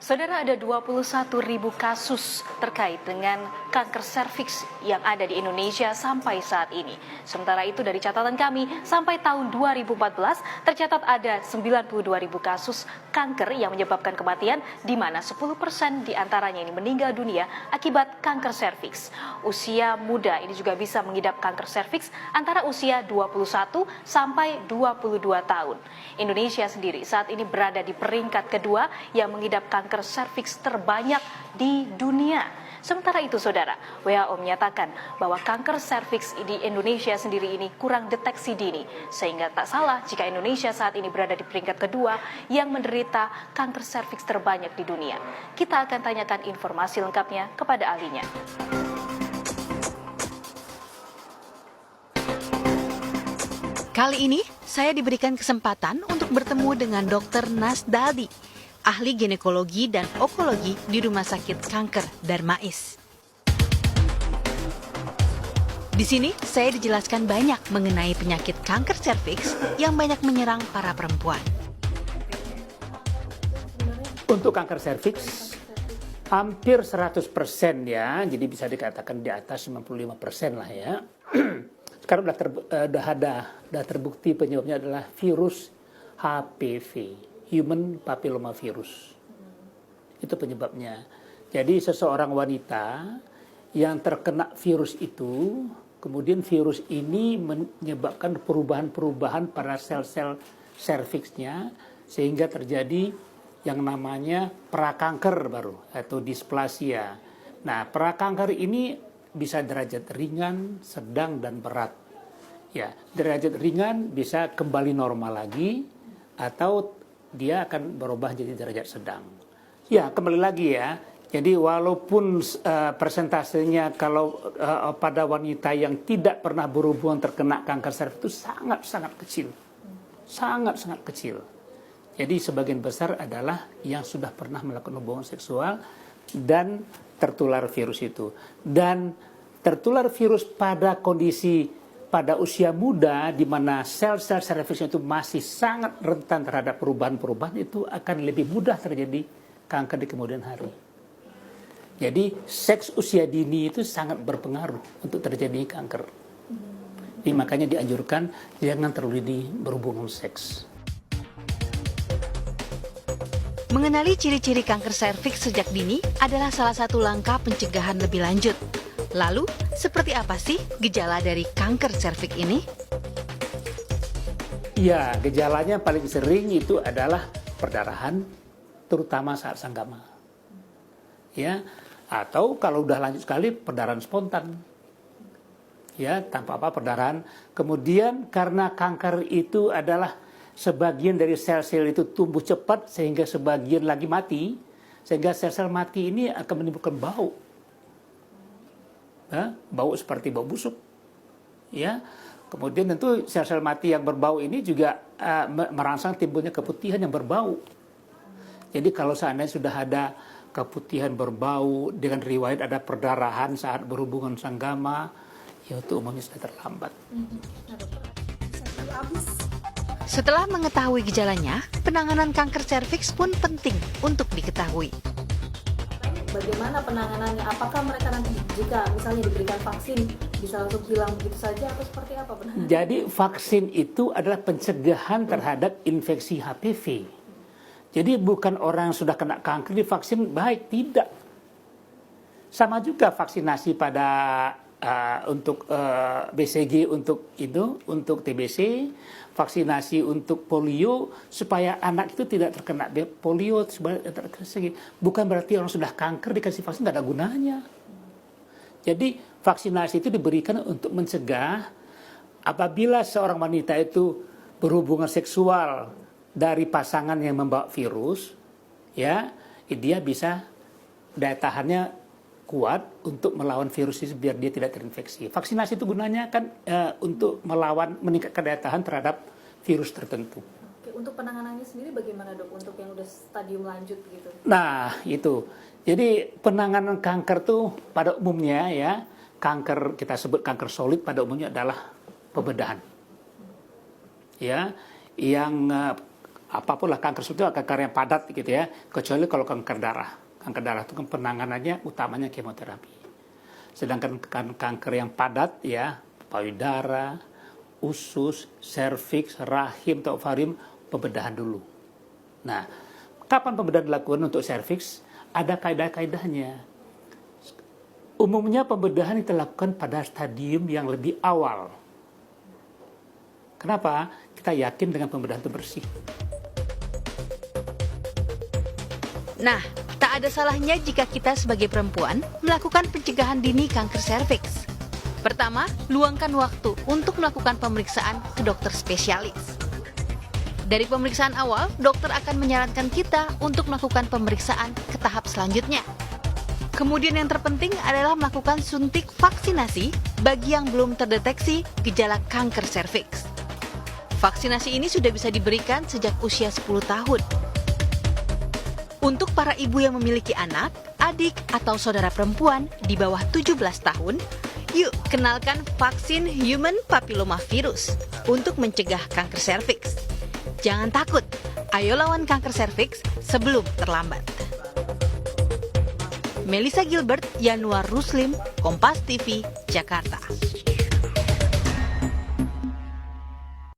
Saudara, ada 21.000 kasus terkait dengan kanker serviks yang ada di Indonesia sampai saat ini. Sementara itu dari catatan kami, sampai tahun 2014 tercatat ada 92.000 kasus kanker yang menyebabkan kematian, di mana 10% diantaranya ini meninggal dunia akibat kanker serviks. Usia muda ini juga bisa mengidap kanker serviks antara usia 21 sampai 22 tahun. Indonesia sendiri saat ini berada di peringkat kedua yang mengidap kanker serviks terbanyak di dunia. Sementara itu, saudara, WHO menyatakan bahwa kanker serviks di Indonesia sendiri ini kurang deteksi dini, sehingga tak salah jika Indonesia saat ini berada di peringkat kedua yang menderita kanker serviks terbanyak di dunia. Kita akan tanyakan informasi lengkapnya kepada ahlinya. Kali ini, saya diberikan kesempatan untuk bertemu dengan Dr. Nasdaldi, ahli ginekologi dan onkologi di Rumah Sakit Kanker Darmais. Di sini, saya dijelaskan banyak mengenai penyakit kanker serviks yang banyak menyerang para perempuan. Untuk kanker serviks, hampir 100% ya, jadi bisa dikatakan di atas 95% lah ya. Sekarang sudah terbukti penyebabnya adalah virus HPV, Human Papilloma Virus. Itu penyebabnya. Jadi seseorang wanita yang terkena virus itu, kemudian virus ini menyebabkan perubahan-perubahan pada sel-sel serviksnya, sehingga terjadi yang namanya prakanker baru atau displasia. Nah, prakanker ini bisa derajat ringan, sedang, dan berat. Ya, derajat ringan bisa kembali normal lagi, atau dia akan berubah jadi derajat sedang. Ya, kembali lagi ya. Jadi walaupun persentasenya kalau pada wanita yang tidak pernah berhubungan terkena kanker serviks itu sangat-sangat kecil. Sangat-sangat kecil. Jadi sebagian besar adalah yang sudah pernah melakukan hubungan seksual dan tertular virus itu. Dan tertular virus pada kondisi pada usia muda, di mana sel-sel serviksnya itu masih sangat rentan terhadap perubahan-perubahan, itu akan lebih mudah terjadi kanker di kemudian hari. Jadi seks usia dini itu sangat berpengaruh untuk terjadi kanker. Jadi makanya dianjurkan jangan terlalu dini berhubungan seks. Mengenali ciri-ciri kanker serviks sejak dini adalah salah satu langkah pencegahan lebih lanjut. Lalu, seperti apa sih gejala dari kanker serviks ini? Ya, gejalanya paling sering itu adalah perdarahan, terutama saat sanggama. Ya, atau kalau udah lanjut sekali, perdarahan spontan. Ya, tanpa apa perdarahan. Kemudian karena kanker itu adalah sebagian dari sel-sel itu tumbuh cepat sehingga sebagian lagi mati, sehingga sel-sel mati ini akan menimbulkan bau. Bau seperti bau busuk. Ya. Kemudian tentu sel-sel mati yang berbau ini juga merangsang timbulnya keputihan yang berbau. Jadi kalau seandainya sudah ada keputihan berbau dengan riwayat ada perdarahan saat berhubungan sanggama, ya itu umumnya sudah terlambat. Setelah mengetahui gejalanya, penanganan kanker serviks pun penting untuk diketahui. Bagaimana penanganannya? Apakah mereka nanti jika misalnya diberikan vaksin bisa langsung hilang begitu saja atau seperti apa penanganannya? Jadi vaksin itu adalah pencegahan terhadap infeksi HPV. Jadi bukan orang yang sudah kena kanker divaksin baik, tidak. Sama juga vaksinasi pada untuk BCG untuk TBC, vaksinasi untuk polio supaya anak itu tidak terkena polio, bukan berarti orang sudah kanker dikasih vaksin nggak ada gunanya. Jadi vaksinasi itu diberikan untuk mencegah apabila seorang wanita itu berhubungan seksual dari pasangan yang membawa virus, ya dia bisa daya tahannya kuat untuk melawan virus itu biar dia tidak terinfeksi. Vaksinasi itu gunanya kan untuk meningkatkan daya tahan terhadap virus tertentu. Oke, untuk penanganannya sendiri bagaimana dok? Untuk yang udah stadium lanjut gitu? Nah itu, jadi penanganan kanker tuh pada umumnya ya, kanker kita sebut kanker solid pada umumnya adalah pembedahan. Ya, yang apapun lah kanker itu kanker yang padat gitu ya, kecuali kalau kanker darah. Kanker darah itu kan penanganannya utamanya kemoterapi. Sedangkan kanker yang padat ya, payudara, usus, serviks, rahim atau ovarim, pembedahan dulu. Nah, kapan pembedahan dilakukan untuk serviks? Ada kaidah-kaidahnya. Umumnya pembedahan dilakukan pada stadium yang lebih awal. Kenapa? Kita yakin dengan pembedahan itu bersih. Nah, tak ada salahnya jika kita sebagai perempuan melakukan pencegahan dini kanker serviks. Pertama, luangkan waktu untuk melakukan pemeriksaan ke dokter spesialis. Dari pemeriksaan awal, dokter akan menyarankan kita untuk melakukan pemeriksaan ke tahap selanjutnya. Kemudian yang terpenting adalah melakukan suntik vaksinasi bagi yang belum terdeteksi gejala kanker serviks. Vaksinasi ini sudah bisa diberikan sejak usia 10 tahun. Untuk para ibu yang memiliki anak, adik, atau saudara perempuan di bawah 17 tahun, yuk kenalkan vaksin Human Papillomavirus untuk mencegah kanker serviks. Jangan takut, ayo lawan kanker serviks sebelum terlambat. Melissa Gilbert, Yanuar Ruslim, Kompas TV, Jakarta.